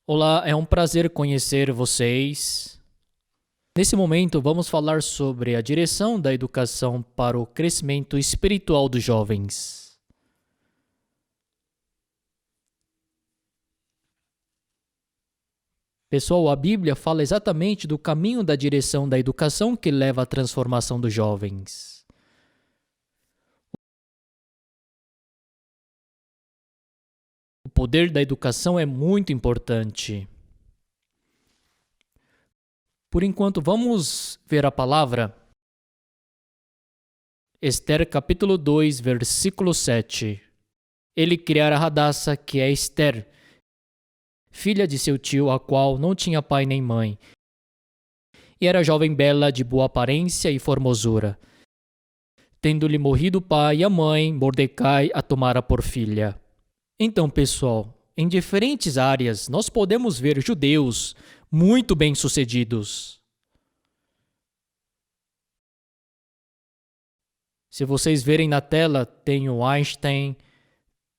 Olá, é um prazer conhecer vocês. Nesse momento, vamos falar sobre a direção da educação para o crescimento espiritual dos jovens. Pessoal, a Bíblia fala exatamente do caminho da direção da educação que leva à transformação dos jovens. O poder da educação é muito importante. Por enquanto, vamos ver a palavra. Esther capítulo 2, versículo 7. Ele criara Radassa, que é Esther, filha de seu tio, a qual não tinha pai nem mãe, e era jovem bela, de boa aparência e formosura. Tendo-lhe morrido o pai e a mãe, Mordecai a tomara por filha. Então, pessoal, em diferentes áreas, nós podemos ver judeus muito bem-sucedidos. Se vocês verem na tela, tem o Einstein,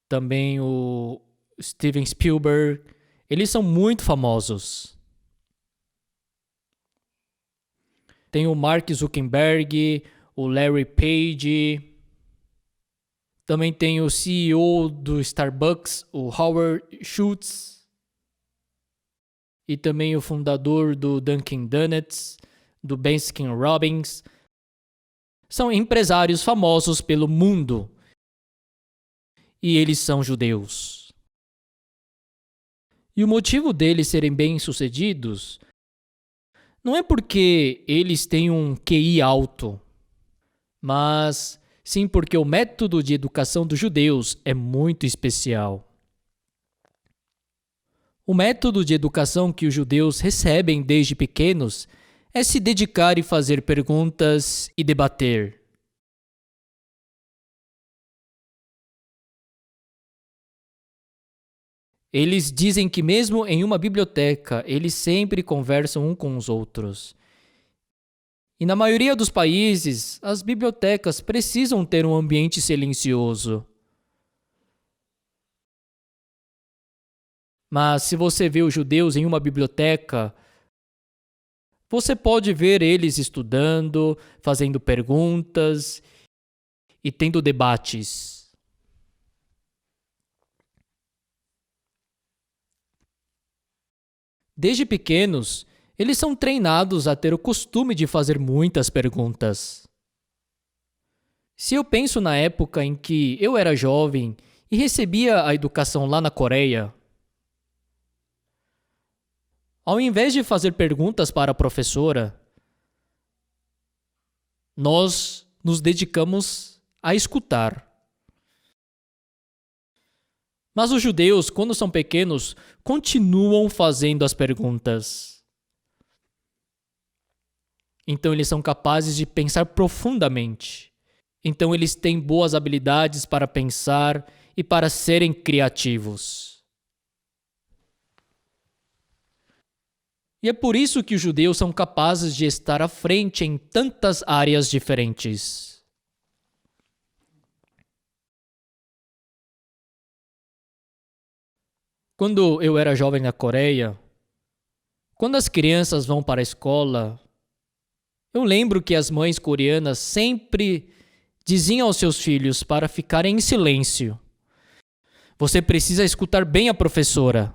também o Steven Spielberg. Eles são muito famosos. Tem o Mark Zuckerberg, o Larry Page. Também tem o CEO do Starbucks, o Howard Schultz. E também o fundador do Dunkin' Donuts, do Baskin Robbins. São empresários famosos pelo mundo. E eles são judeus. E o motivo deles serem bem-sucedidos não é porque eles têm um QI alto, mas sim porque o método de educação dos judeus é muito especial. O método de educação que os judeus recebem desde pequenos é se dedicar e fazer perguntas e debater. Eles dizem que mesmo em uma biblioteca, eles sempre conversam um com os outros. E na maioria dos países, as bibliotecas precisam ter um ambiente silencioso. Mas se você vê os judeus em uma biblioteca, você pode ver eles estudando, fazendo perguntas e tendo debates. Desde pequenos, eles são treinados a ter o costume de fazer muitas perguntas. Se eu penso na época em que eu era jovem e recebia a educação lá na Coreia, ao invés de fazer perguntas para a professora, nós nos dedicamos a escutar. Mas os judeus, quando são pequenos, continuam fazendo as perguntas. Então eles são capazes de pensar profundamente. Então eles têm boas habilidades para pensar e para serem criativos. E é por isso que os judeus são capazes de estar à frente em tantas áreas diferentes. Quando eu era jovem na Coreia, quando as crianças vão para a escola, eu lembro que as mães coreanas sempre diziam aos seus filhos para ficarem em silêncio. Você precisa escutar bem a professora.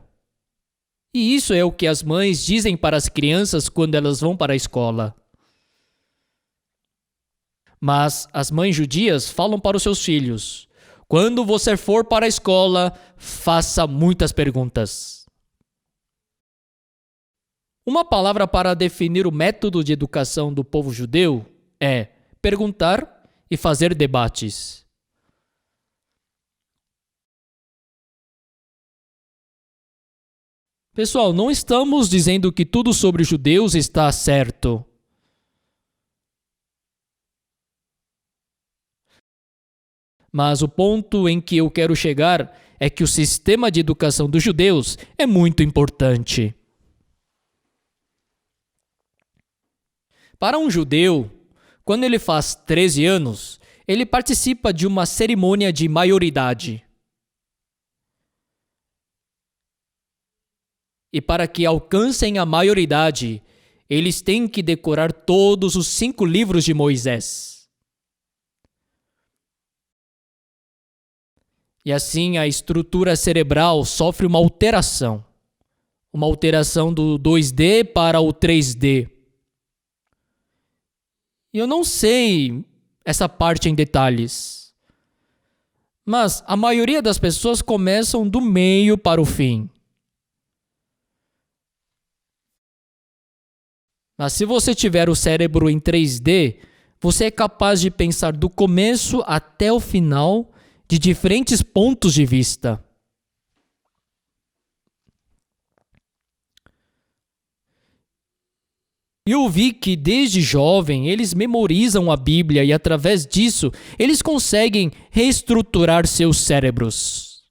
E isso é o que as mães dizem para as crianças quando elas vão para a escola. Mas as mães judias falam para os seus filhos: quando você for para a escola, faça muitas perguntas. Uma palavra para definir o método de educação do povo judeu é perguntar e fazer debates. Pessoal, não estamos dizendo que tudo sobre os judeus está certo. Mas o ponto em que eu quero chegar é que o sistema de educação dos judeus é muito importante. Para um judeu, quando ele faz 13 anos, ele participa de uma cerimônia de maioridade. E para que alcancem a maioridade, eles têm que decorar todos os 5 livros de Moisés. E assim a estrutura cerebral sofre uma alteração do 2D para o 3D. E eu não sei essa parte em detalhes, mas a maioria das pessoas começam do meio para o fim. Mas se você tiver o cérebro em 3D, você é capaz de pensar do começo até o final de diferentes pontos de vista. E eu vi que desde jovem eles memorizam a Bíblia e através disso eles conseguem reestruturar seus cérebros.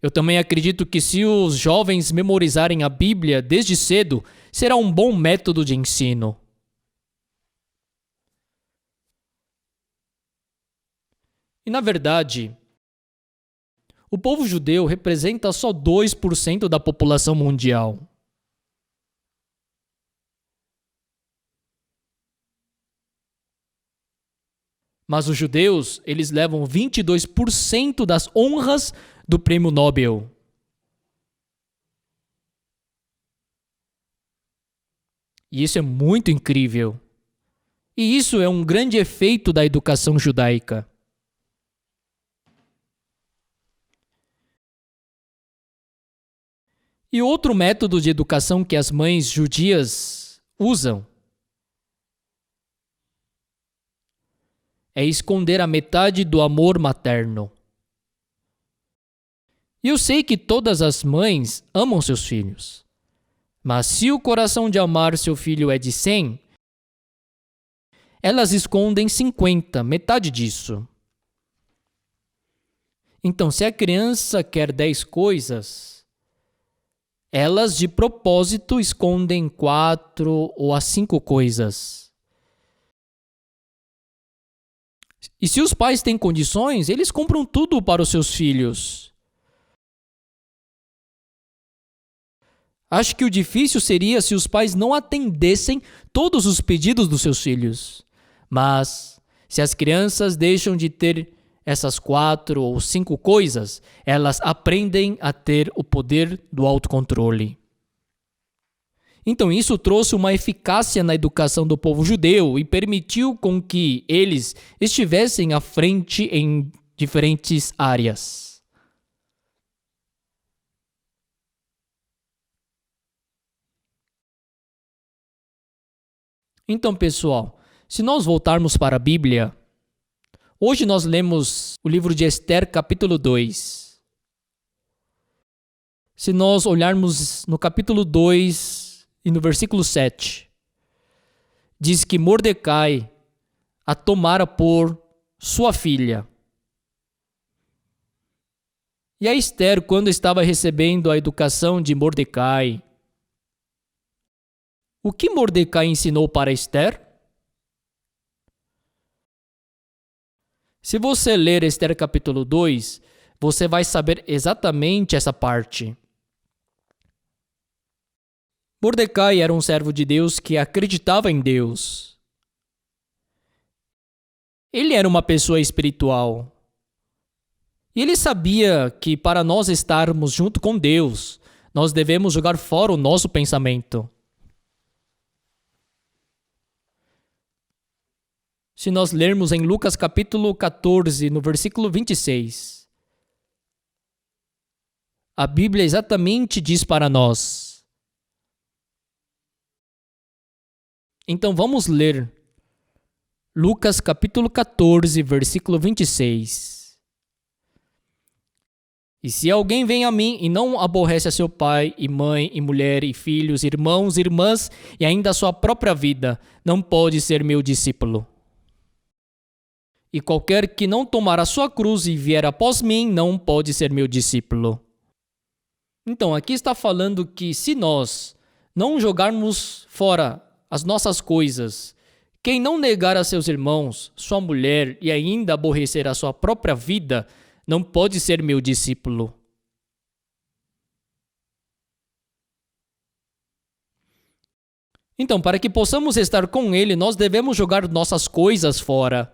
Eu também acredito que se os jovens memorizarem a Bíblia desde cedo, será um bom método de ensino. E na verdade, o povo judeu representa só 2% da população mundial. Mas os judeus, eles levam 22% das honras do Prêmio Nobel. E isso é muito incrível. E isso é um grande efeito da educação judaica. E outro método de educação que as mães judias usam é esconder a metade do amor materno. E eu sei que todas as mães amam seus filhos. Mas se o coração de amar seu filho é de 100, elas escondem 50, metade disso. Então, se a criança quer 10 coisas, elas de propósito escondem 4 ou as 5 coisas. E se os pais têm condições, eles compram tudo para os seus filhos. Acho que o difícil seria se os pais não atendessem todos os pedidos dos seus filhos. Mas, se as crianças deixam de ter essas 4 ou 5 coisas, elas aprendem a ter o poder do autocontrole. Então, isso trouxe uma eficácia na educação do povo judeu e permitiu com que eles estivessem à frente em diferentes áreas. Então, pessoal, se nós voltarmos para a Bíblia, hoje nós lemos o livro de Esther, capítulo 2. Se nós olharmos no capítulo 2 e no versículo 7, diz que Mordecai a tomara por sua filha. E a Esther, quando estava recebendo a educação de Mordecai, o que Mordecai ensinou para Esther? Se você ler Esther capítulo 2, você vai saber exatamente essa parte. Mordecai era um servo de Deus que acreditava em Deus. Ele era uma pessoa espiritual. E ele sabia que para nós estarmos junto com Deus, nós devemos jogar fora o nosso pensamento. Se nós lermos em Lucas capítulo 14, no versículo 26, a Bíblia exatamente diz para nós. Então vamos ler Lucas capítulo 14, versículo 26. E se alguém vem a mim e não aborrece a seu pai e mãe e mulher e filhos, irmãos, irmãs e ainda a sua própria vida, não pode ser meu discípulo. E qualquer que não tomar a sua cruz e vier após mim, não pode ser meu discípulo. Então, aqui está falando que se nós não jogarmos fora as nossas coisas, quem não negar a seus irmãos, sua mulher e ainda aborrecer a sua própria vida, não pode ser meu discípulo. Então, para que possamos estar com Ele, nós devemos jogar nossas coisas fora.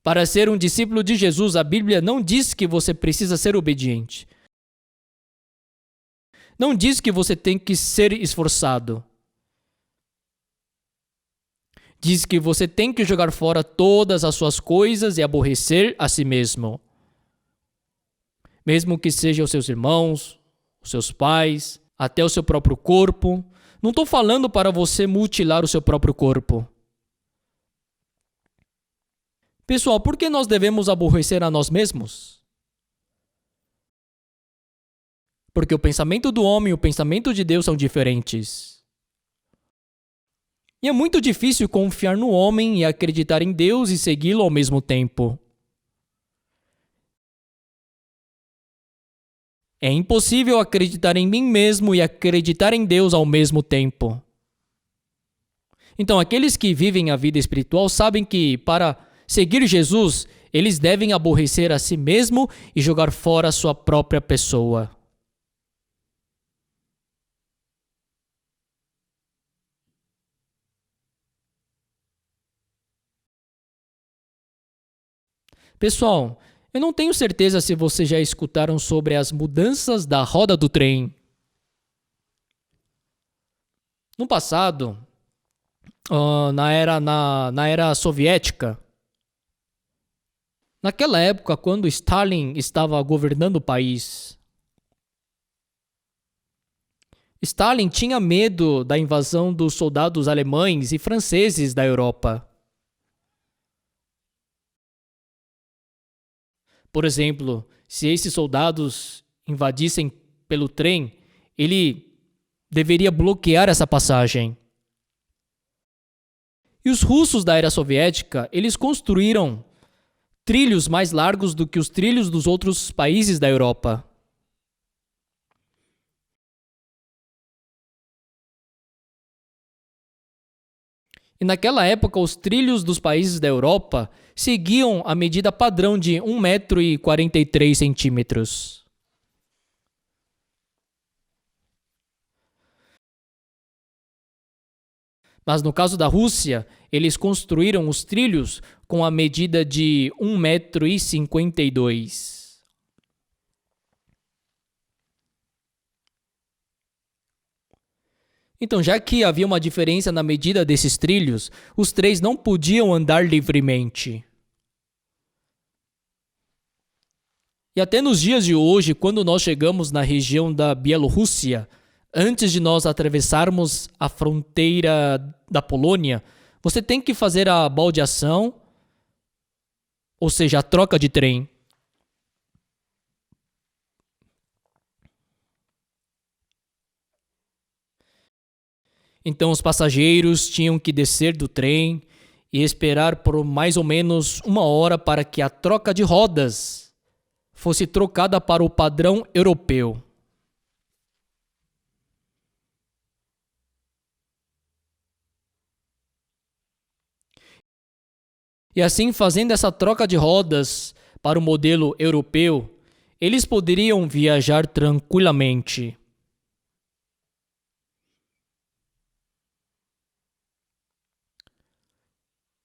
Para ser um discípulo de Jesus, a Bíblia não diz que você precisa ser obediente. Não diz que você tem que ser esforçado. Diz que você tem que jogar fora todas as suas coisas e aborrecer a si mesmo. Mesmo que sejam os seus irmãos, os seus pais, até o seu próprio corpo. Não estou falando para você mutilar o seu próprio corpo. Pessoal, por que nós devemos aborrecer a nós mesmos? Porque o pensamento do homem e o pensamento de Deus são diferentes. E é muito difícil confiar no homem e acreditar em Deus e segui-lo ao mesmo tempo. É impossível acreditar em mim mesmo e acreditar em Deus ao mesmo tempo. Então, aqueles que vivem a vida espiritual sabem que, para seguir Jesus, eles devem aborrecer a si mesmo e jogar fora a sua própria pessoa. Pessoal, eu não tenho certeza se vocês já escutaram sobre as mudanças da roda do trem. No passado, na era soviética, naquela época, quando Stalin estava governando o país, Stalin tinha medo da invasão dos soldados alemães e franceses da Europa. Por exemplo, se esses soldados invadissem pelo trem, ele deveria bloquear essa passagem. E os russos da era soviética, eles construíram trilhos mais largos do que os trilhos dos outros países da Europa. E naquela época, os trilhos dos países da Europa seguiam a medida padrão de 1,43 m. Mas no caso da Rússia, eles construíram os trilhos com a medida de 1,52 m. Então, já que havia uma diferença na medida desses trilhos, os trens não podiam andar livremente. E até nos dias de hoje, quando nós chegamos na região da Bielorrússia, antes de nós atravessarmos a fronteira da Polônia, você tem que fazer a baldeação, ou seja, a troca de trem. Então os passageiros tinham que descer do trem e esperar por mais ou menos 1 hora para que a troca de rodas fosse trocada para o padrão europeu. E assim, fazendo essa troca de rodas para o modelo europeu, eles poderiam viajar tranquilamente.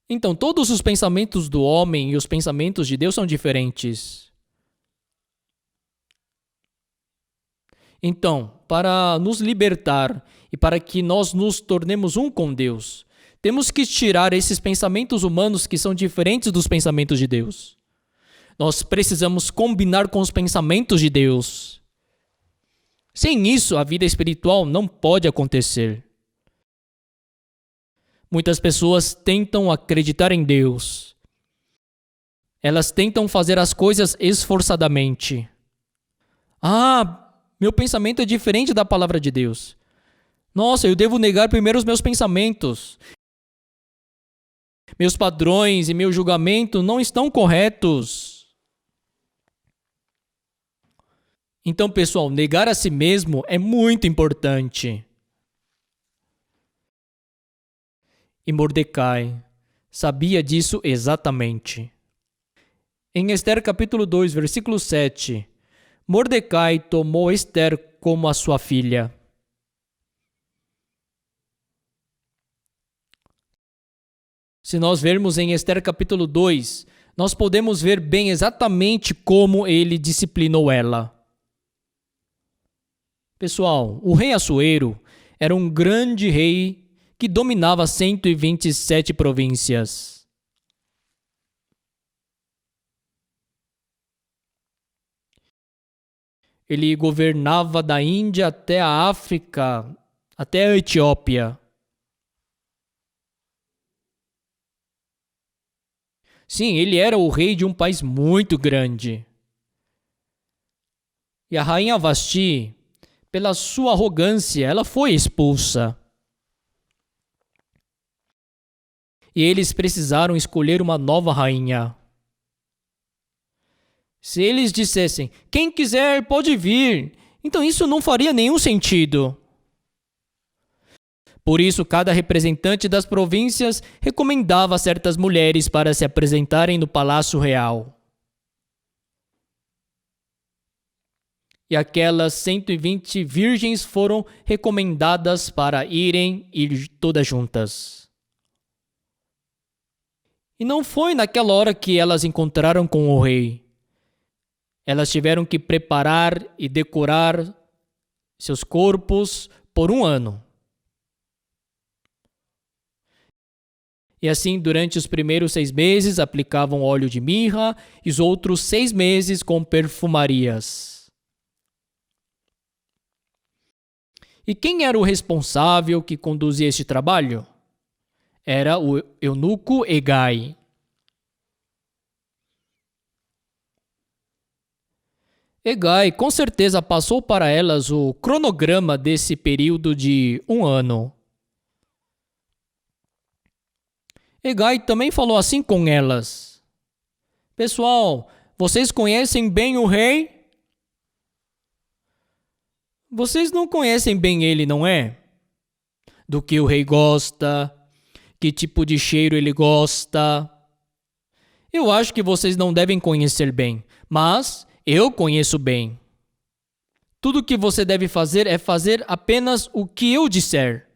Então, todos os pensamentos do homem e os pensamentos de Deus são diferentes. Então, para nos libertar e para que nós nos tornemos um com Deus, temos que tirar esses pensamentos humanos que são diferentes dos pensamentos de Deus. Nós precisamos combinar com os pensamentos de Deus. Sem isso, a vida espiritual não pode acontecer. Muitas pessoas tentam acreditar em Deus. Elas tentam fazer as coisas esforçadamente. Meu pensamento é diferente da palavra de Deus. Nossa, eu devo negar primeiro os meus pensamentos. Meus padrões e meu julgamento não estão corretos. Então, pessoal, negar a si mesmo é muito importante. E Mordecai sabia disso exatamente. Em Esther capítulo 2, versículo 7, Mordecai tomou Esther como a sua filha. Se nós vermos em Esther capítulo 2, nós podemos ver bem exatamente como ele disciplinou ela. Pessoal, o rei Assuero era um grande rei que dominava 127 províncias. Ele governava da Índia até a África, até a Etiópia. Sim, ele era o rei de um país muito grande. E a rainha Vasti, pela sua arrogância, ela foi expulsa. E eles precisaram escolher uma nova rainha. Se eles dissessem, quem quiser pode vir, então isso não faria nenhum sentido. Por isso, cada representante das províncias recomendava certas mulheres para se apresentarem no Palácio Real. E aquelas 120 virgens foram recomendadas para irem todas juntas. E não foi naquela hora que elas encontraram com o rei. Elas tiveram que preparar e decorar seus corpos por 1 ano. E assim, durante os primeiros 6 meses, aplicavam óleo de mirra e os outros 6 meses com perfumarias. E quem era o responsável que conduzia este trabalho? Era o eunuco Hegai. Hegai com certeza passou para elas o cronograma desse período de 1 ano. Hegai também falou assim com elas: pessoal, vocês conhecem bem o rei? Vocês não conhecem bem ele, não é? Do que o rei gosta, que tipo de cheiro ele gosta. Eu acho que vocês não devem conhecer bem, mas eu conheço bem. Tudo o que você deve fazer é fazer apenas o que eu disser.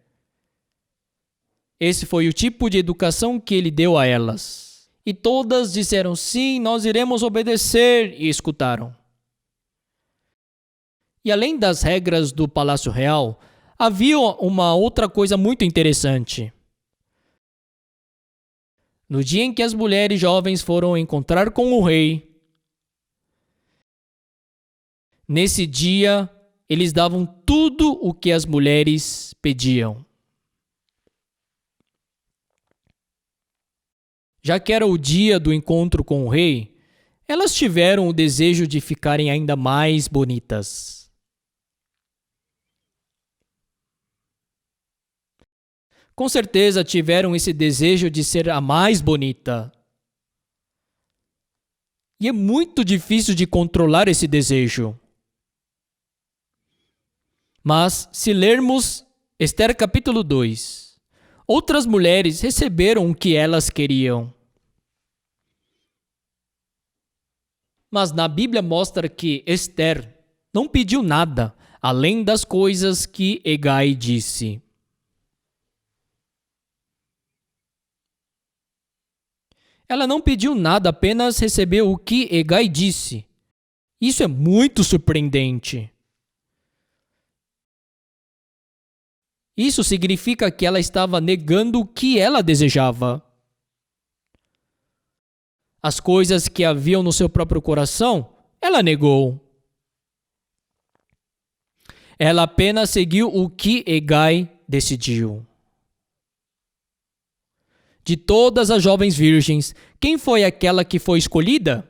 Esse foi o tipo de educação que ele deu a elas. E todas disseram sim, nós iremos obedecer, e escutaram. E além das regras do Palácio Real, havia uma outra coisa muito interessante. No dia em que as mulheres jovens foram encontrar com o rei, nesse dia eles davam tudo o que as mulheres pediam. Já que era o dia do encontro com o rei, elas tiveram o desejo de ficarem ainda mais bonitas. Com certeza tiveram esse desejo de ser a mais bonita. E é muito difícil de controlar esse desejo. Mas, se lermos Esther capítulo 2, outras mulheres receberam o que elas queriam. Mas na Bíblia mostra que Esther não pediu nada além das coisas que Hegai disse. Ela não pediu nada, apenas recebeu o que Hegai disse. Isso é muito surpreendente. Isso significa que ela estava negando o que ela desejava. As coisas que haviam no seu próprio coração, ela negou. Ela apenas seguiu o que Hegai decidiu. De todas as jovens virgens, quem foi aquela que foi escolhida?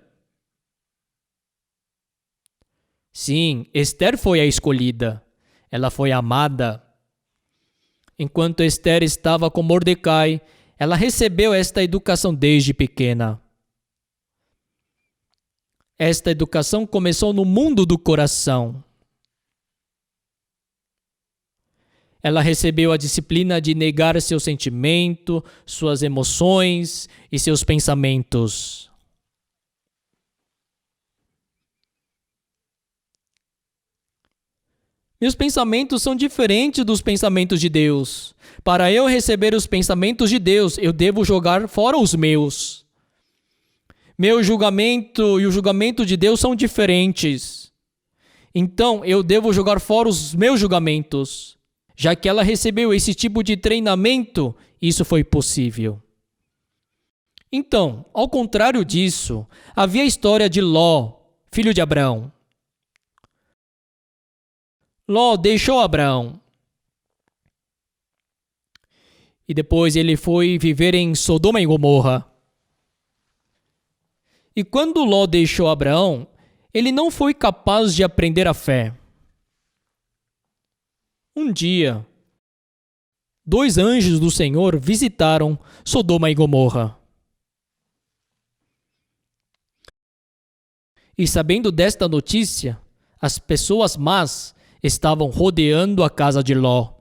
Sim, Esther foi a escolhida. Ela foi amada. Enquanto Esther estava com Mordecai, ela recebeu esta educação desde pequena. Esta educação começou no mundo do coração. Ela recebeu a disciplina de negar seu sentimento, suas emoções e seus pensamentos. Meus pensamentos são diferentes dos pensamentos de Deus. Para eu receber os pensamentos de Deus, eu devo jogar fora os meus. Meu julgamento e o julgamento de Deus são diferentes. Então, eu devo jogar fora os meus julgamentos. Já que ela recebeu esse tipo de treinamento, isso foi possível. Então, ao contrário disso, havia a história de Ló, filho de Abraão. Ló deixou Abraão. E depois ele foi viver em Sodoma e Gomorra. E quando Ló deixou Abraão, ele não foi capaz de aprender a fé. Um dia, 2 anjos do Senhor visitaram Sodoma e Gomorra. E sabendo desta notícia, as pessoas más estavam rodeando a casa de Ló.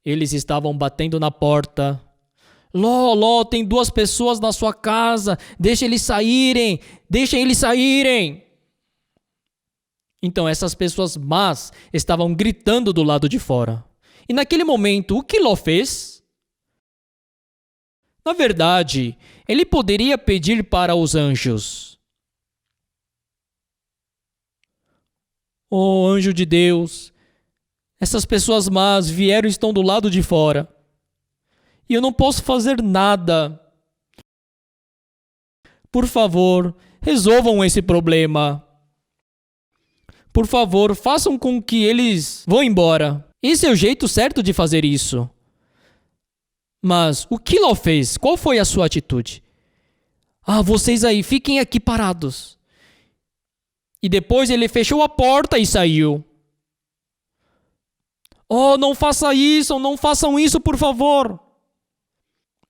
Eles estavam batendo na porta. Ló, Ló, tem 2 pessoas na sua casa. Deixa eles saírem. Deixem eles saírem. Então essas pessoas más estavam gritando do lado de fora. E naquele momento, o que Ló fez? Na verdade, ele poderia pedir para os anjos: "Oh, anjo de Deus, essas pessoas más vieram e estão do lado de fora. E eu não posso fazer nada. Por favor, resolvam esse problema. Por favor, façam com que eles vão embora." Esse é o jeito certo de fazer isso. Mas o que Ló fez? Qual foi a sua atitude? Vocês aí, fiquem aqui parados. E depois ele fechou a porta e saiu. Não faça isso, não façam isso, por favor.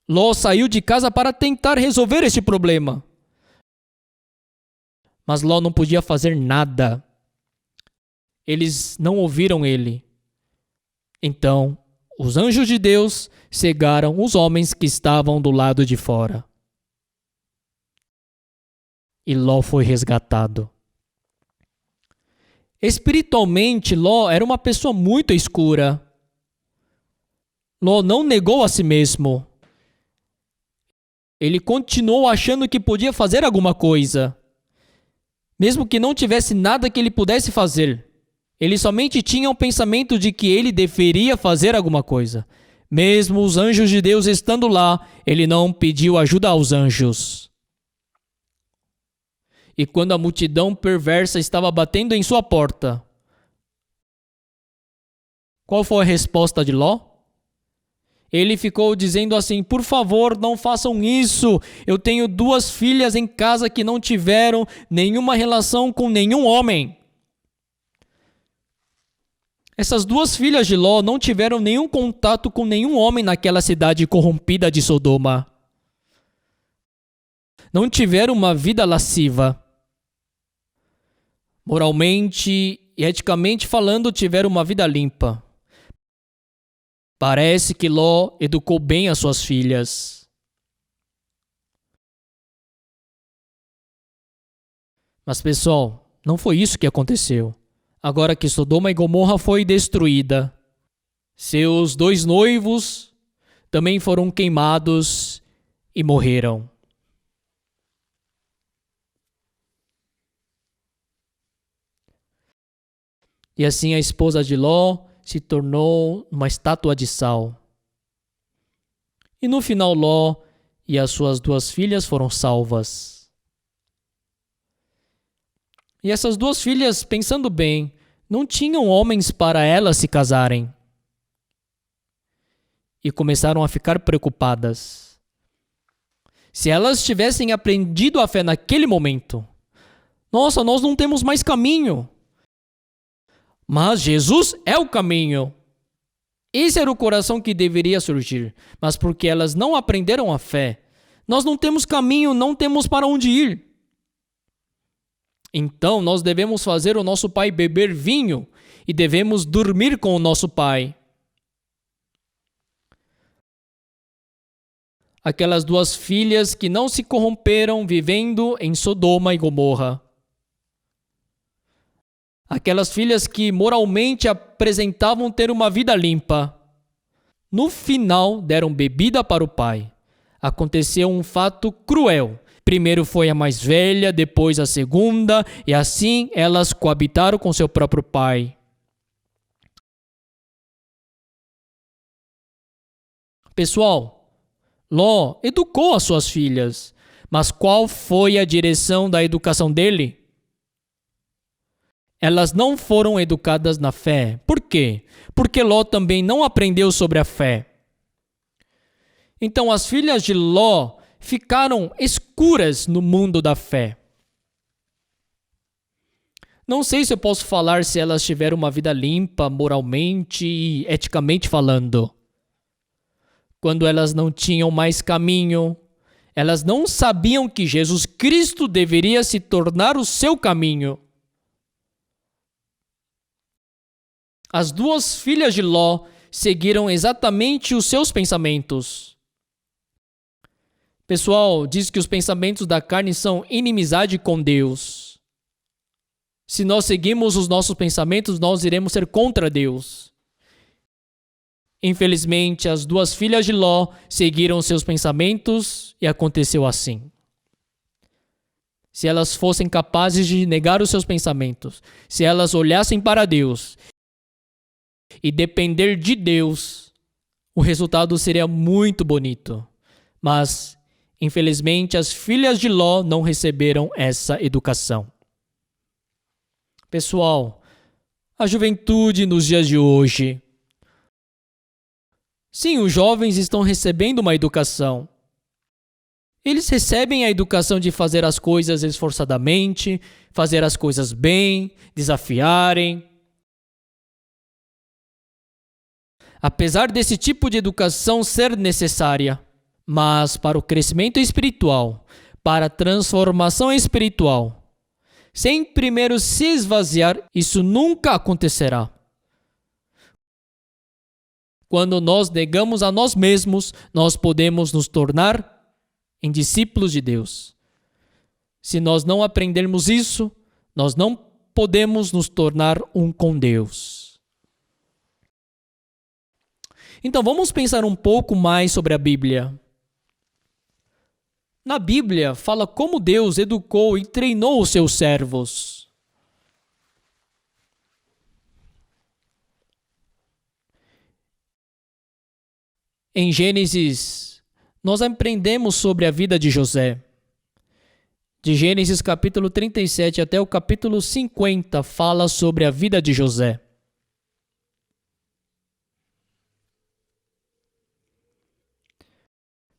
Ló saiu de casa para tentar resolver este problema. Mas Ló não podia fazer nada. Eles não ouviram ele. Então, os anjos de Deus cegaram os homens que estavam do lado de fora. E Ló foi resgatado. Espiritualmente, Ló era uma pessoa muito escura. Ló não negou a si mesmo. Ele continuou achando que podia fazer alguma coisa, mesmo que não tivesse nada que ele pudesse fazer. Ele somente tinha o pensamento de que ele deveria fazer alguma coisa. Mesmo os anjos de Deus estando lá, ele não pediu ajuda aos anjos. E quando a multidão perversa estava batendo em sua porta, qual foi a resposta de Ló? Ele ficou dizendo assim: "Por favor, não façam isso. Eu tenho 2 filhas em casa que não tiveram nenhuma relação com nenhum homem." Essas 2 filhas de Ló não tiveram nenhum contato com nenhum homem naquela cidade corrompida de Sodoma. Não tiveram uma vida lasciva. Moralmente e eticamente falando, tiveram uma vida limpa. Parece que Ló educou bem as suas filhas. Mas, pessoal, não foi isso que aconteceu. Agora que Sodoma e Gomorra foi destruída, seus 2 noivos também foram queimados e morreram. E assim a esposa de Ló se tornou uma estátua de sal. E no final, Ló e as suas 2 filhas foram salvas. E essas 2 filhas, pensando bem, não tinham homens para elas se casarem. E começaram a ficar preocupadas. Se elas tivessem aprendido a fé naquele momento, nossa, nós não temos mais caminho. Mas Jesus é o caminho. Esse era o coração que deveria surgir. Mas porque elas não aprenderam a fé, nós não temos caminho, não temos para onde ir. Então nós devemos fazer o nosso pai beber vinho e devemos dormir com o nosso pai. Aquelas 2 filhas que não se corromperam vivendo em Sodoma e Gomorra. Aquelas filhas que moralmente apresentavam ter uma vida limpa. No final, deram bebida para o pai. Aconteceu um fato cruel. Primeiro foi a mais velha, depois a segunda, e assim elas coabitaram com seu próprio pai. Pessoal, Ló educou as suas filhas, mas qual foi a direção da educação dele? Elas não foram educadas na fé. Por quê? Porque Ló também não aprendeu sobre a fé. Então as filhas de Ló ficaram escuras no mundo da fé. Não sei se eu posso falar se elas tiveram uma vida limpa moralmente e eticamente falando. Quando elas não tinham mais caminho, elas não sabiam que Jesus Cristo deveria se tornar o seu caminho. As duas filhas de Ló seguiram exatamente os seus pensamentos. Pessoal, diz que os pensamentos da carne são inimizade com Deus. Se nós seguimos os nossos pensamentos, nós iremos ser contra Deus. Infelizmente, as duas filhas de Ló seguiram seus pensamentos e aconteceu assim. Se elas fossem capazes de negar os seus pensamentos, se elas olhassem para Deus e depender de Deus, o resultado seria muito bonito. Mas, infelizmente, as filhas de Ló não receberam essa educação. Pessoal, a juventude nos dias de hoje. Sim, os jovens estão recebendo uma educação. Eles recebem a educação de fazer as coisas esforçadamente, fazer as coisas bem, desafiarem. Apesar desse tipo de educação ser necessária, mas para o crescimento espiritual, para a transformação espiritual, sem primeiro se esvaziar, isso nunca acontecerá. Quando nós negamos a nós mesmos, nós podemos nos tornar em discípulos de Deus. Se nós não aprendermos isso, nós não podemos nos tornar um com Deus. Então vamos pensar um pouco mais sobre a Bíblia. Na Bíblia fala como Deus educou e treinou os seus servos. Em Gênesis, nós aprendemos sobre a vida de José. De Gênesis capítulo 37 até o capítulo 50 fala sobre a vida de José.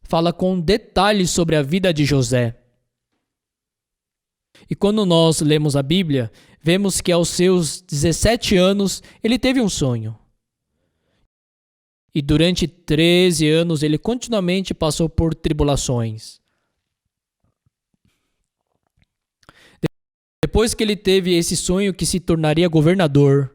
Fala com detalhes sobre a vida de José. E quando nós lemos a Bíblia, vemos que aos seus 17 anos ele teve um sonho. E durante 13 anos ele continuamente passou por tribulações. Depois que ele teve esse sonho que se tornaria governador,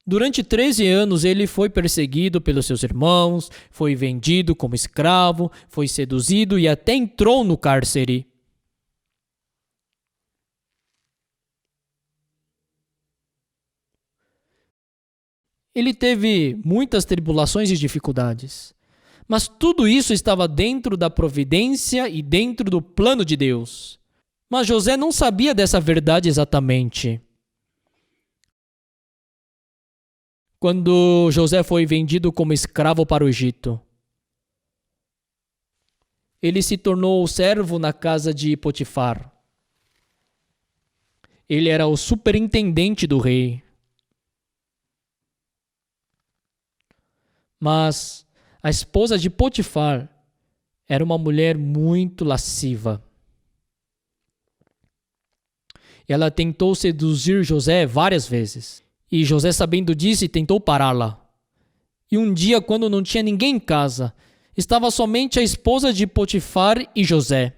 durante 13 anos ele foi perseguido pelos seus irmãos, foi vendido como escravo, foi seduzido e até entrou no cárcere. Ele teve muitas tribulações e dificuldades, mas tudo isso estava dentro da providência e dentro do plano de Deus. Mas José não sabia dessa verdade exatamente. Quando José foi vendido como escravo para o Egito, ele se tornou servo na casa de Potifar. Ele era o superintendente do rei. Mas a esposa de Potifar era uma mulher muito lasciva. Ela tentou seduzir José várias vezes. E José, sabendo disso, tentou pará-la. E um dia, quando não tinha ninguém em casa, estava somente a esposa de Potifar e José.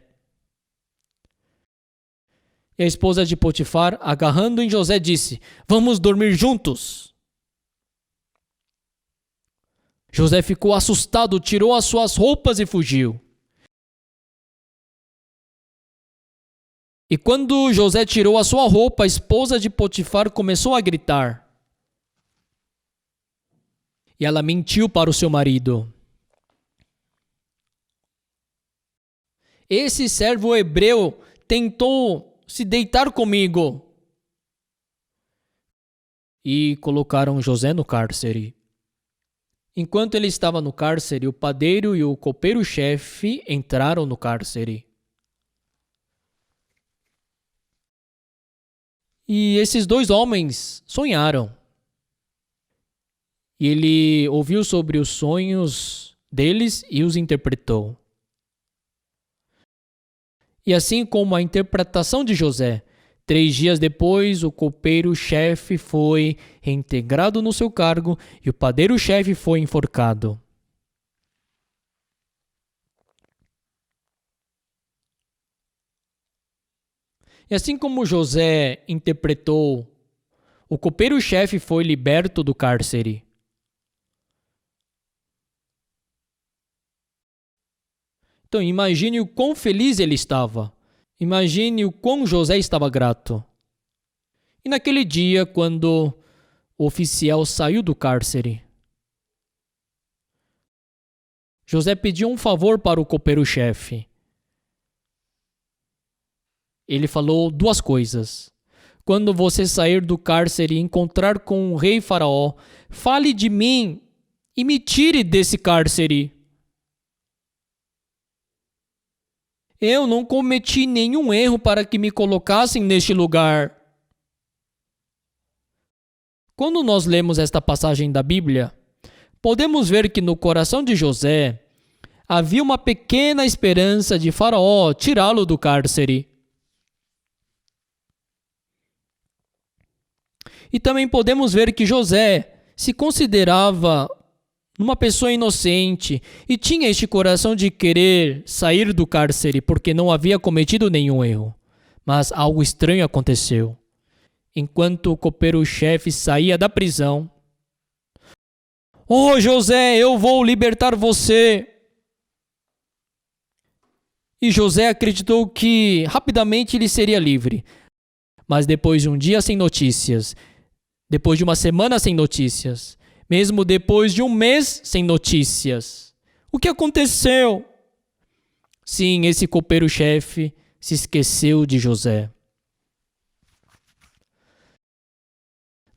E a esposa de Potifar, agarrando em José, disse: "Vamos dormir juntos." José ficou assustado, tirou as suas roupas e fugiu. E quando José tirou a sua roupa, a esposa de Potifar começou a gritar. E ela mentiu para o seu marido. Esse servo hebreu tentou se deitar comigo. E colocaram José no cárcere. Enquanto ele estava no cárcere, o padeiro e o copeiro-chefe entraram no cárcere. E esses dois homens sonharam. E ele ouviu sobre os sonhos deles e os interpretou. E assim como a interpretação de José, 3 dias depois, o copeiro-chefe foi reintegrado no seu cargo e o padeiro-chefe foi enforcado. E assim como José interpretou, o copeiro-chefe foi liberto do cárcere. Então, imagine o quão feliz ele estava. Imagine o quão José estava grato. E naquele dia, quando o oficial saiu do cárcere, José pediu um favor para o copeiro-chefe. Ele falou 2 coisas. Quando você sair do cárcere e encontrar com o rei Faraó, fale de mim e me tire desse cárcere. Eu não cometi nenhum erro para que me colocassem neste lugar. Quando nós lemos esta passagem da Bíblia, podemos ver que no coração de José havia uma pequena esperança de Faraó tirá-lo do cárcere. E também podemos ver que José se considerava uma pessoa inocente e tinha este coração de querer sair do cárcere porque não havia cometido nenhum erro. Mas algo estranho aconteceu. Enquanto o copeiro-chefe saía da prisão, "Oh, José, eu vou libertar você!" E José acreditou que rapidamente ele seria livre. Mas depois de um dia sem notícias, depois de uma semana sem notícias, mesmo depois de um mês sem notícias, o que aconteceu? Sim, esse copeiro-chefe se esqueceu de José.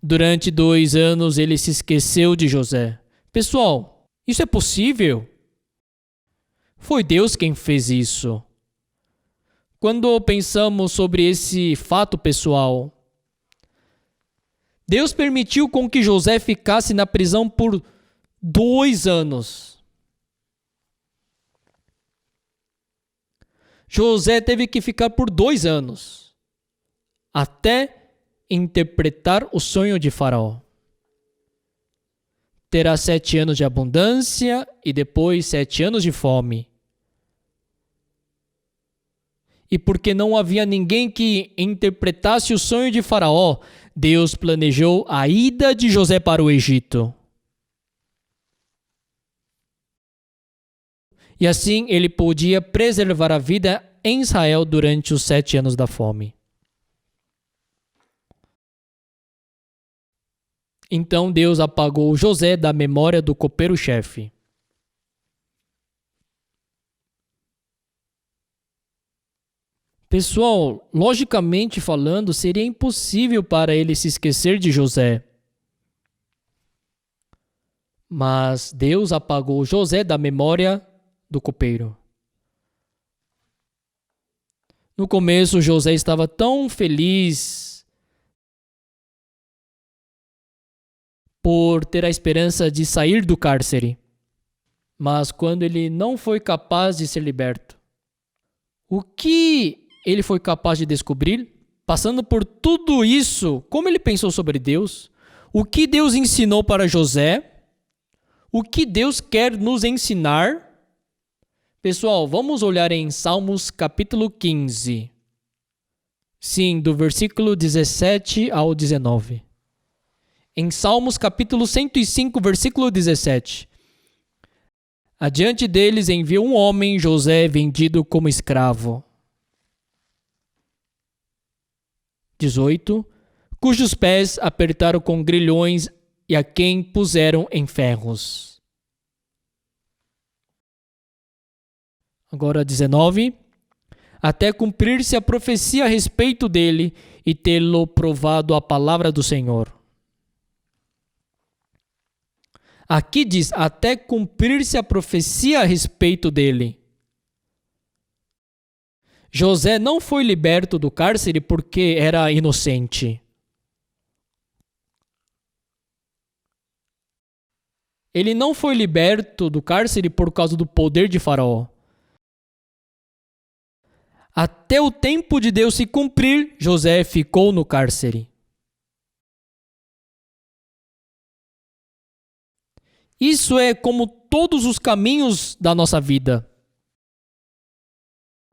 Durante 2 anos ele se esqueceu de José. Pessoal, isso é possível? Foi Deus quem fez isso. Quando pensamos sobre esse fato pessoal, Deus permitiu com que José ficasse na prisão por 2 anos. José teve que ficar por 2 anos até interpretar o sonho de Faraó. Terá 7 anos de abundância e depois 7 anos de fome. E porque não havia ninguém que interpretasse o sonho de Faraó, Deus planejou a ida de José para o Egito. E assim ele podia preservar a vida em Israel durante os 7 anos da fome. Então Deus apagou José da memória do copeiro-chefe. Pessoal, logicamente falando, seria impossível para ele se esquecer de José. Mas Deus apagou José da memória do copeiro. No começo, José estava tão feliz por ter a esperança de sair do cárcere. Mas quando ele não foi capaz de ser liberto, o que ele foi capaz de descobrir? Passando por tudo isso, como ele pensou sobre Deus? O que Deus ensinou para José? O que Deus quer nos ensinar? Pessoal, vamos olhar em Salmos capítulo 15. Sim, do versículo 17 ao 19. Em Salmos capítulo 105, versículo 17. Adiante deles enviou um homem, José, vendido como escravo. 18. Cujos pés apertaram com grilhões e a quem puseram em ferros. Agora 19. Até cumprir-se a profecia a respeito dele e tê-lo provado a palavra do Senhor. Aqui diz, até cumprir-se a profecia a respeito dele. José não foi liberto do cárcere porque era inocente. Ele não foi liberto do cárcere por causa do poder de Faraó. Até o tempo de Deus se cumprir, José ficou no cárcere. Isso é como todos os caminhos da nossa vida.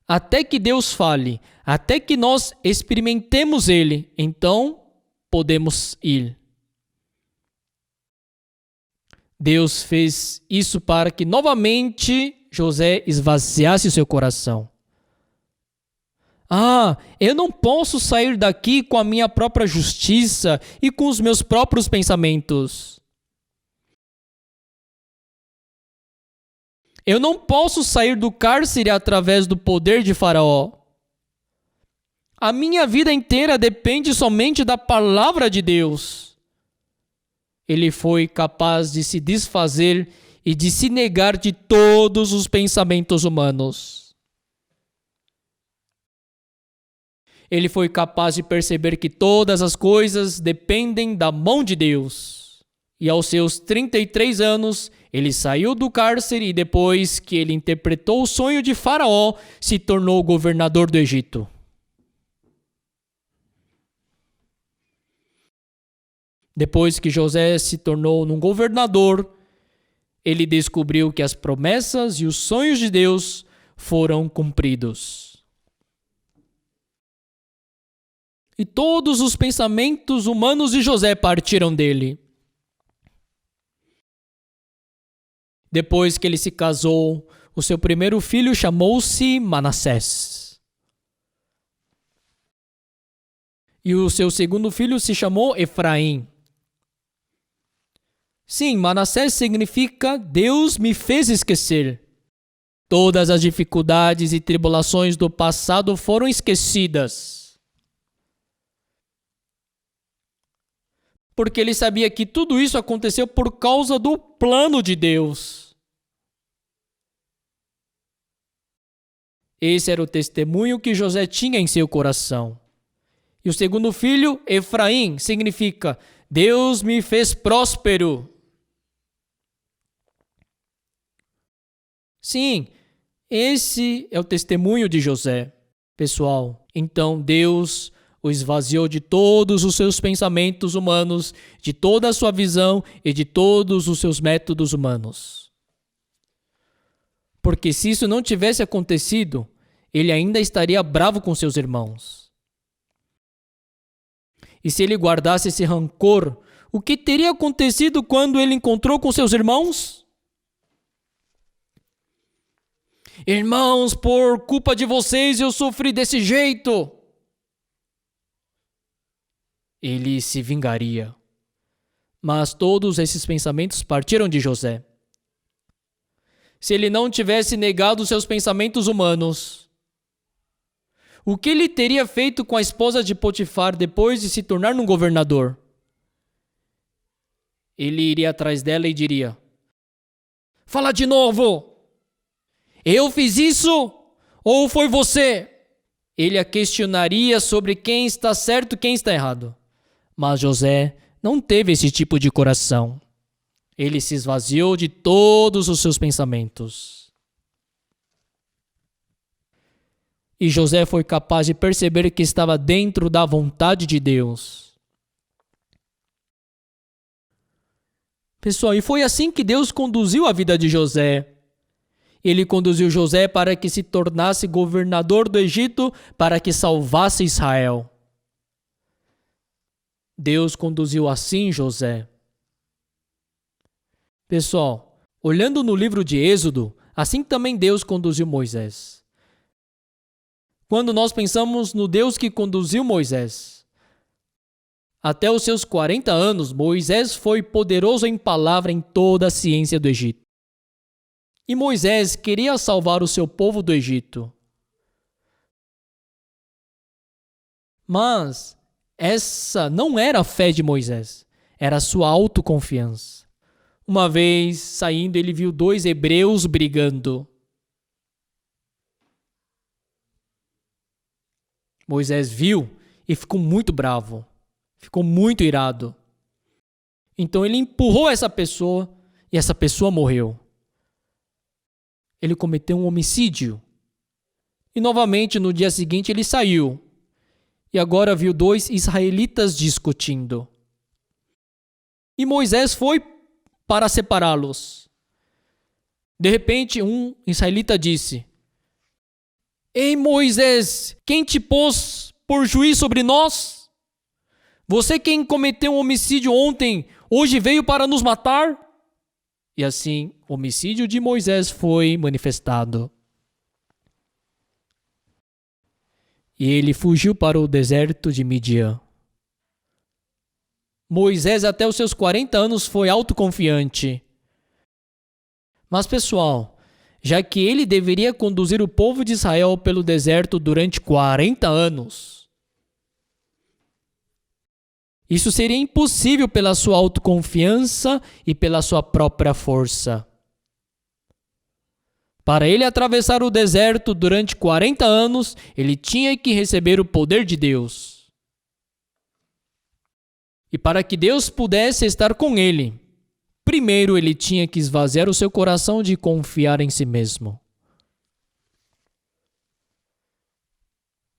Até que Deus fale, até que nós experimentemos Ele, então podemos ir. Deus fez isso para que novamente José esvaziasse seu coração. Eu não posso sair daqui com a minha própria justiça e com os meus próprios pensamentos. Eu não posso sair do cárcere através do poder de Faraó. A minha vida inteira depende somente da palavra de Deus. Ele foi capaz de se desfazer e de se negar de todos os pensamentos humanos. Ele foi capaz de perceber que todas as coisas dependem da mão de Deus. E aos seus 33 anos, ele saiu do cárcere e depois que ele interpretou o sonho de Faraó, se tornou governador do Egito. Depois que José se tornou um governador, ele descobriu que as promessas e os sonhos de Deus foram cumpridos. E todos os pensamentos humanos de José partiram dele. Depois que ele se casou, o seu primeiro filho chamou-se Manassés. E o seu segundo filho se chamou Efraim. Sim, Manassés significa Deus me fez esquecer. Todas as dificuldades e tribulações do passado foram esquecidas. Porque ele sabia que tudo isso aconteceu por causa do plano de Deus. Esse era o testemunho que José tinha em seu coração. E o segundo filho, Efraim, significa Deus me fez próspero. Sim, esse é o testemunho de José. Pessoal, então Deus o esvaziou de todos os seus pensamentos humanos, de toda a sua visão e de todos os seus métodos humanos. Porque se isso não tivesse acontecido, ele ainda estaria bravo com seus irmãos. E se ele guardasse esse rancor, o que teria acontecido quando ele encontrou com seus irmãos? Irmãos, por culpa de vocês eu sofri desse jeito. Ele se vingaria. Mas todos esses pensamentos partiram de José. Se ele não tivesse negado seus pensamentos humanos, o que ele teria feito com a esposa de Potifar depois de se tornar um governador? Ele iria atrás dela e diria: fala de novo! Eu fiz isso? Ou foi você? Ele a questionaria sobre quem está certo e quem está errado. Mas José não teve esse tipo de coração. Ele se esvaziou de todos os seus pensamentos. E José foi capaz de perceber que estava dentro da vontade de Deus. Pessoal, e foi assim que Deus conduziu a vida de José. Ele conduziu José para que se tornasse governador do Egito, para que salvasse Israel. Deus conduziu assim José. Pessoal, olhando no livro de Êxodo, assim também Deus conduziu Moisés. Quando nós pensamos no Deus que conduziu Moisés, Até os seus 40 anos, Moisés foi poderoso em palavra em toda a ciência do Egito. E Moisés queria salvar o seu povo do Egito. Mas essa não era a fé de Moisés, era a sua autoconfiança. Uma vez, saindo, ele viu 2 hebreus brigando. Moisés viu e ficou muito bravo, ficou muito irado. Então ele empurrou essa pessoa e essa pessoa morreu. Ele cometeu um homicídio. E novamente, no dia seguinte, ele saiu. E agora viu 2 israelitas discutindo. E Moisés foi para separá-los. De repente, um israelita disse: Ei, Moisés, quem te pôs por juiz sobre nós? Você quem cometeu um homicídio ontem, hoje veio para nos matar? E assim, o homicídio de Moisés foi manifestado. E ele fugiu para o deserto de Midian. Moisés, até os seus 40 anos, foi autoconfiante. Mas, pessoal, já que ele deveria conduzir o povo de Israel pelo deserto durante 40 anos, isso seria impossível pela sua autoconfiança e pela sua própria força. Para ele atravessar o deserto durante 40 anos, ele tinha que receber o poder de Deus. E para que Deus pudesse estar com ele, primeiro ele tinha que esvaziar o seu coração de confiar em si mesmo.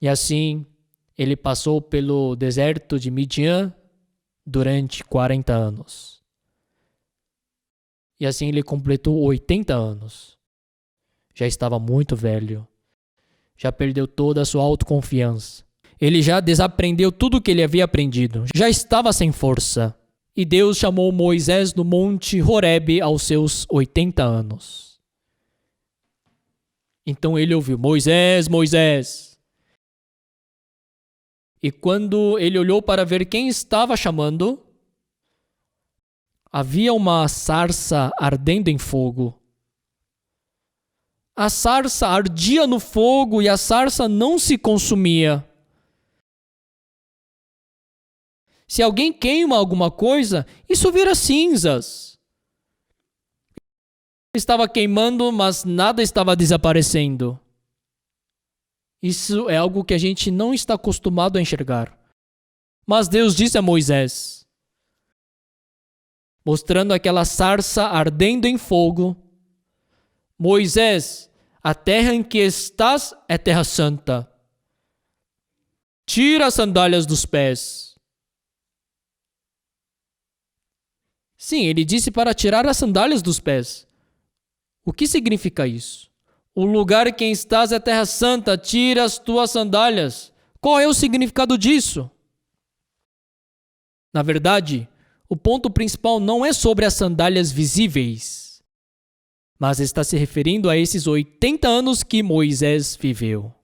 E assim, ele passou pelo deserto de Midian durante 40 anos. E assim ele completou 80 anos. Já estava muito velho. Já perdeu toda a sua autoconfiança. Ele já desaprendeu tudo o que ele havia aprendido. Já estava sem força. E Deus chamou Moisés no monte Horebe aos seus 80 anos. Então ele ouviu: Moisés, Moisés. E quando ele olhou para ver quem estava chamando, havia uma sarça ardendo em fogo. A sarça ardia no fogo e a sarça não se consumia. Se alguém queima alguma coisa, isso vira cinzas. Estava queimando, mas nada estava desaparecendo. Isso é algo que a gente não está acostumado a enxergar. Mas Deus disse a Moisés, mostrando aquela sarça ardendo em fogo: Moisés, a terra em que estás é terra santa. Tira as sandálias dos pés. Sim, ele disse para tirar as sandálias dos pés. O que significa isso? O lugar em que estás é terra santa, tira as tuas sandálias. Qual é o significado disso? Na verdade, o ponto principal não é sobre as sandálias visíveis, mas está se referindo a esses 80 anos que Moisés viveu.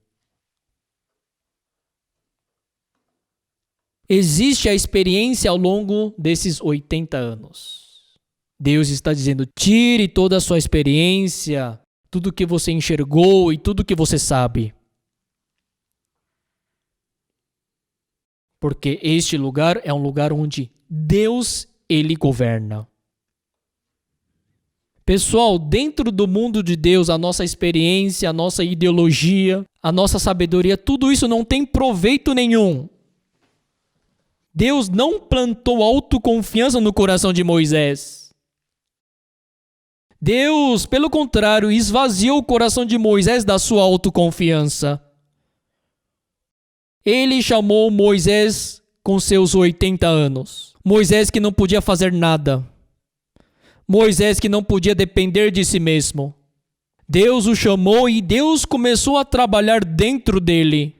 Existe a experiência ao longo desses 80 anos. Deus está dizendo: tire toda a sua experiência, tudo que você enxergou e tudo que você sabe. Porque este lugar é um lugar onde Deus, Ele governa. Pessoal, dentro do mundo de Deus, a nossa experiência, a nossa ideologia, a nossa sabedoria, tudo isso não tem proveito nenhum. Deus não plantou autoconfiança no coração de Moisés. Deus, pelo contrário, esvaziou o coração de Moisés da sua autoconfiança. Ele chamou Moisés com seus 80 anos. Moisés que não podia fazer nada. Moisés que não podia depender de si mesmo. Deus o chamou e Deus começou a trabalhar dentro dele.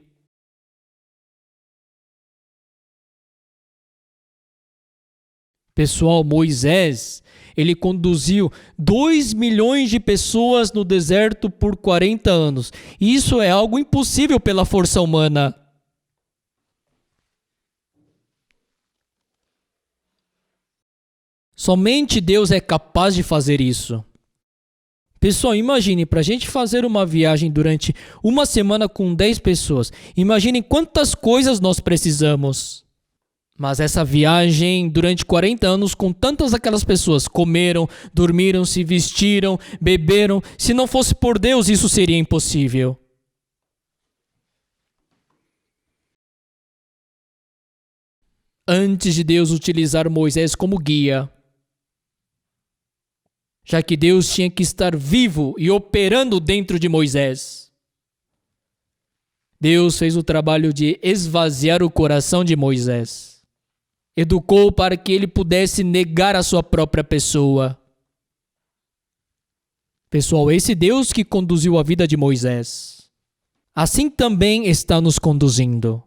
Pessoal, Moisés, ele conduziu 2 milhões de pessoas no deserto por 40 anos. Isso é algo impossível pela força humana. Somente Deus é capaz de fazer isso. Pessoal, imagine, para a gente fazer uma viagem durante uma semana com 10 pessoas, imagine quantas coisas nós precisamos. Mas essa viagem, durante 40 anos, com tantas aquelas pessoas, comeram, dormiram, se vestiram, beberam. Se não fosse por Deus, isso seria impossível. Antes de Deus utilizar Moisés como guia, já que Deus tinha que estar vivo e operando dentro de Moisés, Deus fez o trabalho de esvaziar o coração de Moisés. Educou para que ele pudesse negar a sua própria pessoa. Pessoal, esse Deus que conduziu a vida de Moisés, assim também está nos conduzindo.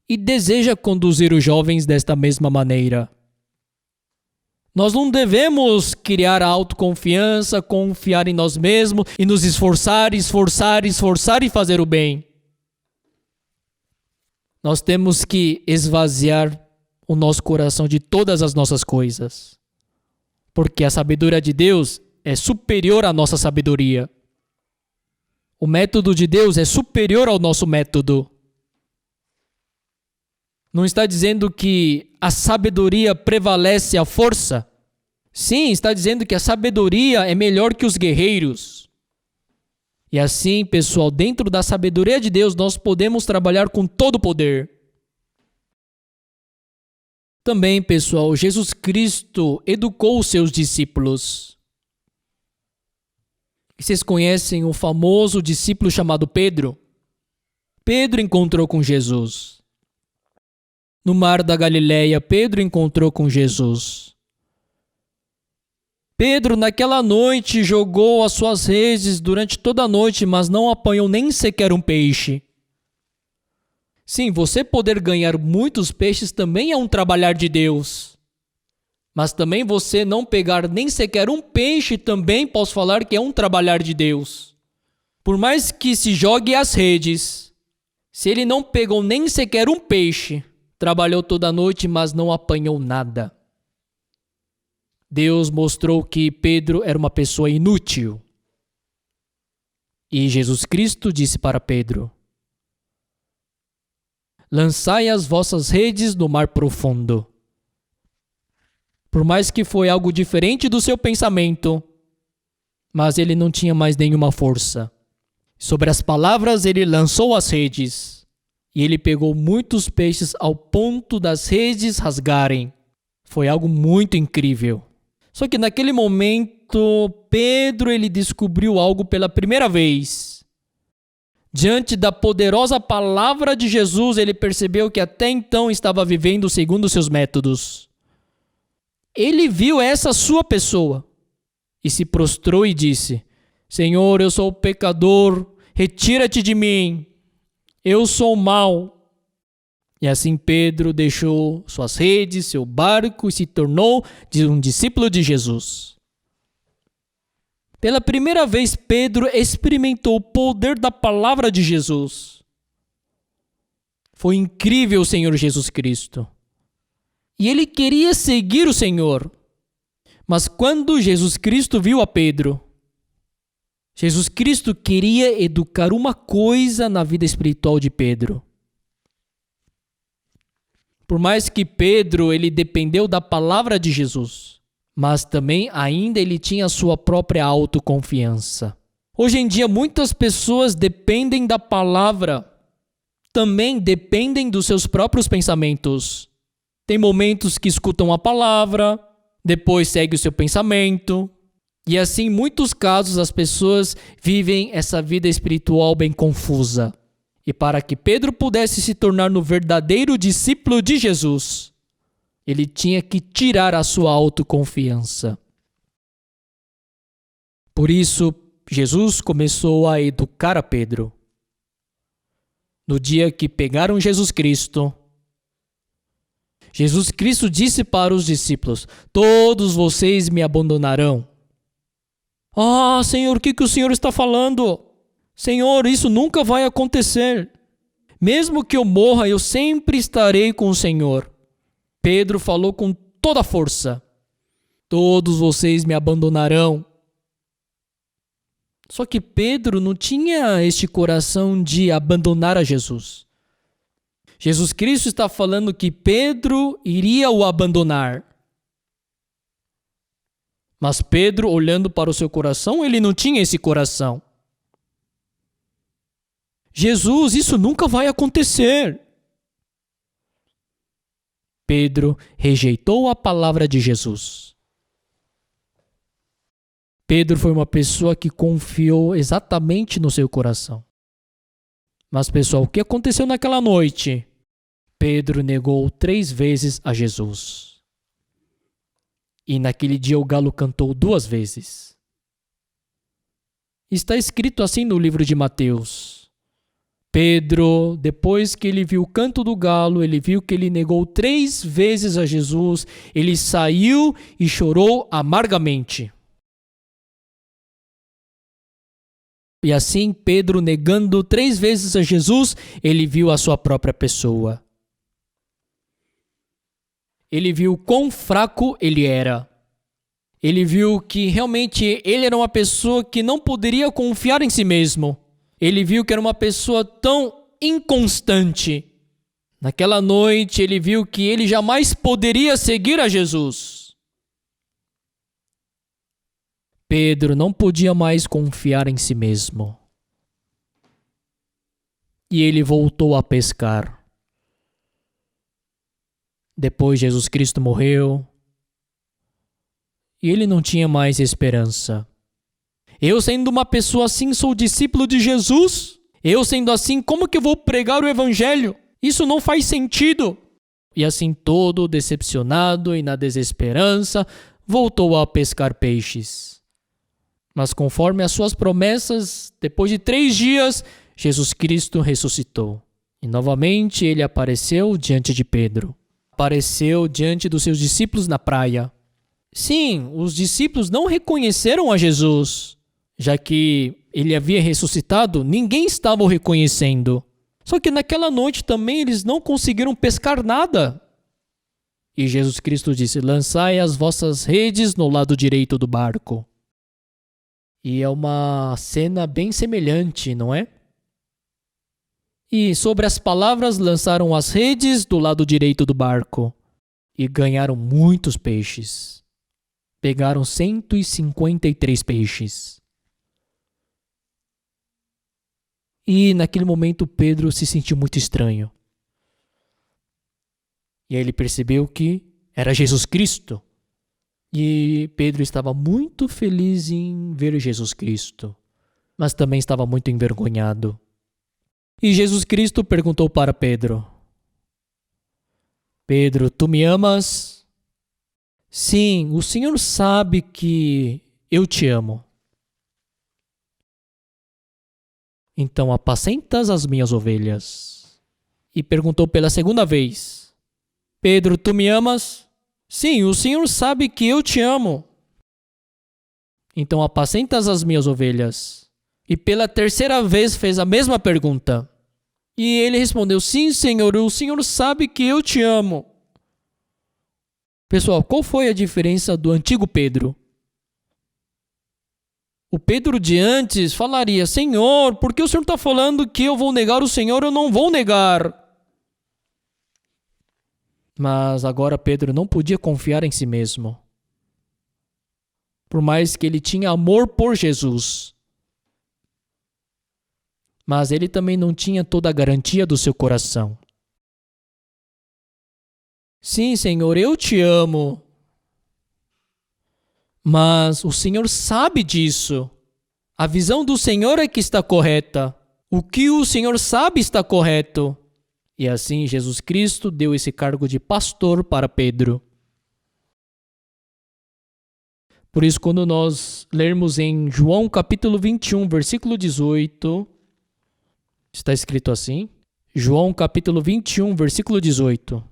E deseja conduzir os jovens desta mesma maneira. Nós não devemos criar a autoconfiança, confiar em nós mesmos e nos esforçar e fazer o bem. Nós temos que esvaziar o nosso coração de todas as nossas coisas. Porque a sabedoria de Deus é superior à nossa sabedoria. O método de Deus é superior ao nosso método. Não está dizendo que a sabedoria prevalece a força? Sim, está dizendo que a sabedoria é melhor que os guerreiros. E assim, pessoal, dentro da sabedoria de Deus, nós podemos trabalhar com todo o poder. Também, pessoal, Jesus Cristo educou os seus discípulos. Vocês conhecem o famoso discípulo chamado Pedro? Pedro encontrou com Jesus. No mar da Galileia, Pedro encontrou com Jesus. Pedro, naquela noite, jogou as suas redes durante toda a noite, mas não apanhou nem sequer um peixe. Sim, você poder ganhar muitos peixes também é um trabalhar de Deus. Mas também você não pegar nem sequer um peixe também posso falar que é um trabalhar de Deus. Por mais que se jogue as redes, se ele não pegou nem sequer um peixe, trabalhou toda a noite, mas não apanhou nada. Deus mostrou que Pedro era uma pessoa inútil. E Jesus Cristo disse para Pedro: lançai as vossas redes no mar profundo. Por mais que foi algo diferente do seu pensamento, mas ele não tinha mais nenhuma força. Sobre as palavras, ele lançou as redes. E ele pegou muitos peixes ao ponto das redes rasgarem. Foi algo muito incrível. Só que naquele momento, Pedro ele descobriu algo pela primeira vez. Diante da poderosa palavra de Jesus, ele percebeu que até então estava vivendo segundo seus métodos. Ele viu essa sua pessoa e se prostrou e disse: Senhor, eu sou pecador, retira-te de mim. Eu sou mau. E assim Pedro deixou suas redes, seu barco e se tornou um discípulo de Jesus. Pela primeira vez, Pedro experimentou o poder da palavra de Jesus. Foi incrível o Senhor Jesus Cristo. E ele queria seguir o Senhor. Mas quando Jesus Cristo viu a Pedro, Jesus Cristo queria educar uma coisa na vida espiritual de Pedro. Por mais que Pedro ele dependeu da palavra de Jesus, mas também ainda ele tinha a sua própria autoconfiança. Hoje em dia muitas pessoas dependem da palavra, também dependem dos seus próprios pensamentos. Tem momentos que escutam a palavra, depois segue o seu pensamento. E assim, em muitos casos, as pessoas vivem essa vida espiritual bem confusa. E para que Pedro pudesse se tornar no verdadeiro discípulo de Jesus, ele tinha que tirar a sua autoconfiança. Por isso, Jesus começou a educar a Pedro. No dia que pegaram Jesus Cristo disse para os discípulos: todos vocês me abandonarão. Ah, Senhor, o que o Senhor está falando? Senhor, isso nunca vai acontecer. Mesmo que eu morra, eu sempre estarei com o Senhor. Pedro falou com toda a força. todos vocês me abandonarão. Só que Pedro não tinha este coração de abandonar a Jesus. Jesus Cristo está falando que Pedro iria o abandonar. Mas Pedro, olhando para o seu coração, ele não tinha esse coração. Jesus, isso nunca vai acontecer. Pedro rejeitou a palavra de Jesus. Pedro foi uma pessoa que confiou exatamente no seu coração. Mas, pessoal, o que aconteceu naquela noite? Pedro negou 3 vezes a Jesus. E naquele dia o galo cantou 2 vezes. Está escrito assim no livro de Mateus. Pedro, depois que ele viu o canto do galo, ele viu que ele negou 3 vezes a Jesus, ele saiu e chorou amargamente. E assim, Pedro, negando 3 vezes a Jesus, ele viu a sua própria pessoa. Ele viu quão fraco ele era. Ele viu que realmente ele era uma pessoa que não poderia confiar em si mesmo. Ele viu que era uma pessoa tão inconstante. Naquela noite, ele viu que ele jamais poderia seguir a Jesus. Pedro não podia mais confiar em si mesmo. E ele voltou a pescar. Depois Jesus Cristo morreu. E ele não tinha mais esperança. Eu, sendo uma pessoa assim, sou discípulo de Jesus? Eu, sendo assim, como que eu vou pregar o evangelho? Isso não faz sentido. E assim, todo decepcionado e na desesperança, voltou a pescar peixes. Mas conforme as suas promessas, depois de 3 dias, Jesus Cristo ressuscitou. E novamente ele apareceu diante de Pedro. Apareceu diante dos seus discípulos na praia. Sim, os discípulos não reconheceram a Jesus. Já que ele havia ressuscitado, ninguém estava o reconhecendo. Só que naquela noite também eles não conseguiram pescar nada. E Jesus Cristo disse: lançai as vossas redes no lado direito do barco. E é uma cena bem semelhante, não é? E sobre as palavras lançaram as redes do lado direito do barco e ganharam muitos peixes. Pegaram 153 peixes. E naquele momento Pedro se sentiu muito estranho. E aí ele percebeu que era Jesus Cristo. E Pedro estava muito feliz em ver Jesus Cristo, mas também estava muito envergonhado. E Jesus Cristo perguntou para Pedro: Pedro, tu me amas? Sim, o Senhor sabe que eu te amo. Então apacentas as minhas ovelhas. E perguntou pela segunda vez: Pedro, tu me amas? Sim, o Senhor sabe que eu te amo. Então apacentas as minhas ovelhas. E pela 3ª vez fez a mesma pergunta. E ele respondeu: sim, Senhor, o Senhor sabe que eu te amo. Pessoal, qual foi a diferença do antigo Pedro? O Pedro de antes falaria: Senhor, por que o Senhor está falando que eu vou negar o Senhor? Eu não vou negar. Mas agora Pedro não podia confiar em si mesmo. Por mais que ele tinha amor por Jesus. Mas ele também não tinha toda a garantia do seu coração. Sim, Senhor, eu te amo. Mas o Senhor sabe disso. A visão do Senhor é que está correta. O que o Senhor sabe está correto. E assim Jesus Cristo deu esse cargo de pastor para Pedro. Por isso, quando nós lermos em João capítulo 21, versículo 18, está escrito assim. João capítulo 21, versículo 18.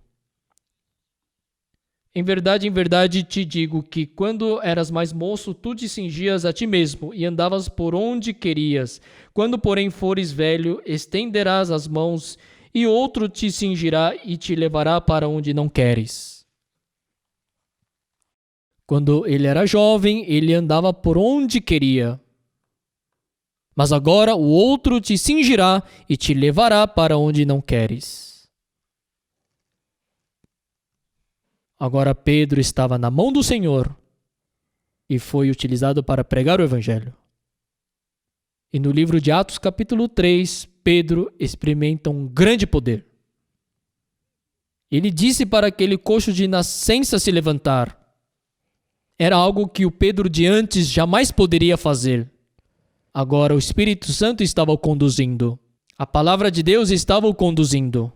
Em verdade te digo que quando eras mais moço, tu te cingias a ti mesmo e andavas por onde querias. Quando, porém, fores velho, estenderás as mãos e outro te cingirá e te levará para onde não queres. Quando ele era jovem, ele andava por onde queria. Mas agora o outro te cingirá e te levará para onde não queres. Agora Pedro estava na mão do Senhor e foi utilizado para pregar o Evangelho. E no livro de Atos, capítulo 3, Pedro experimenta um grande poder. Ele disse para aquele coxo de nascença se levantar. Era algo que o Pedro de antes jamais poderia fazer. Agora o Espírito Santo estava o conduzindo. A palavra de Deus estava o conduzindo.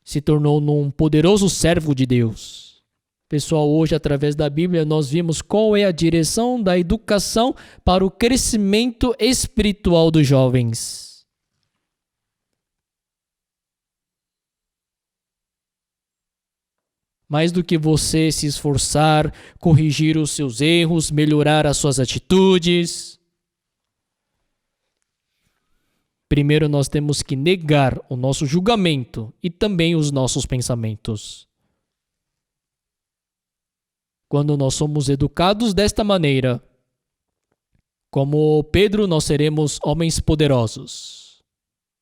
Se tornou num poderoso servo de Deus. Pessoal, hoje através da Bíblia nós vimos qual é a direção da educação para o crescimento espiritual dos jovens. Mais do que você se esforçar, corrigir os seus erros, melhorar as suas atitudes, primeiro nós temos que negar o nosso julgamento e também os nossos pensamentos. Quando nós somos educados desta maneira, como Pedro, nós seremos homens poderosos.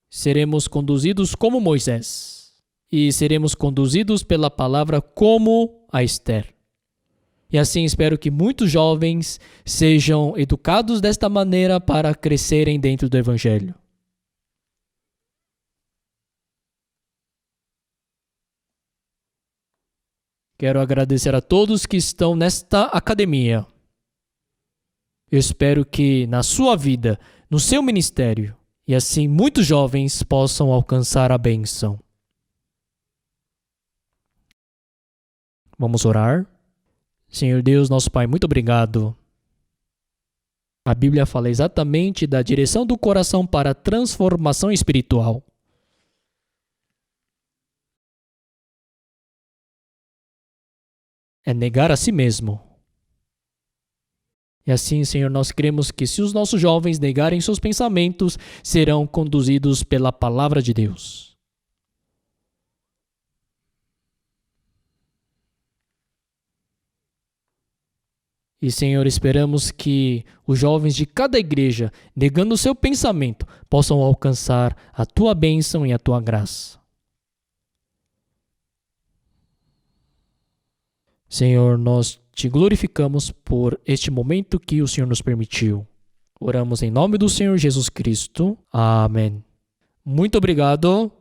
Seremos conduzidos como Moisés. E seremos conduzidos pela palavra como a Esther. E assim espero que muitos jovens sejam educados desta maneira para crescerem dentro do Evangelho. Quero agradecer a todos que estão nesta academia. Eu espero que na sua vida, no seu ministério, e assim muitos jovens possam alcançar a bênção. Vamos orar? Senhor Deus, nosso Pai, muito obrigado. A Bíblia fala exatamente da direção do coração para a transformação espiritual. É negar a si mesmo. E assim, Senhor, nós cremos que se os nossos jovens negarem seus pensamentos, serão conduzidos pela palavra de Deus. E, Senhor, esperamos que os jovens de cada igreja, negando o seu pensamento, possam alcançar a Tua bênção e a Tua graça. Senhor, nós te glorificamos por este momento que o Senhor nos permitiu. Oramos em nome do Senhor Jesus Cristo. Amém. Muito obrigado.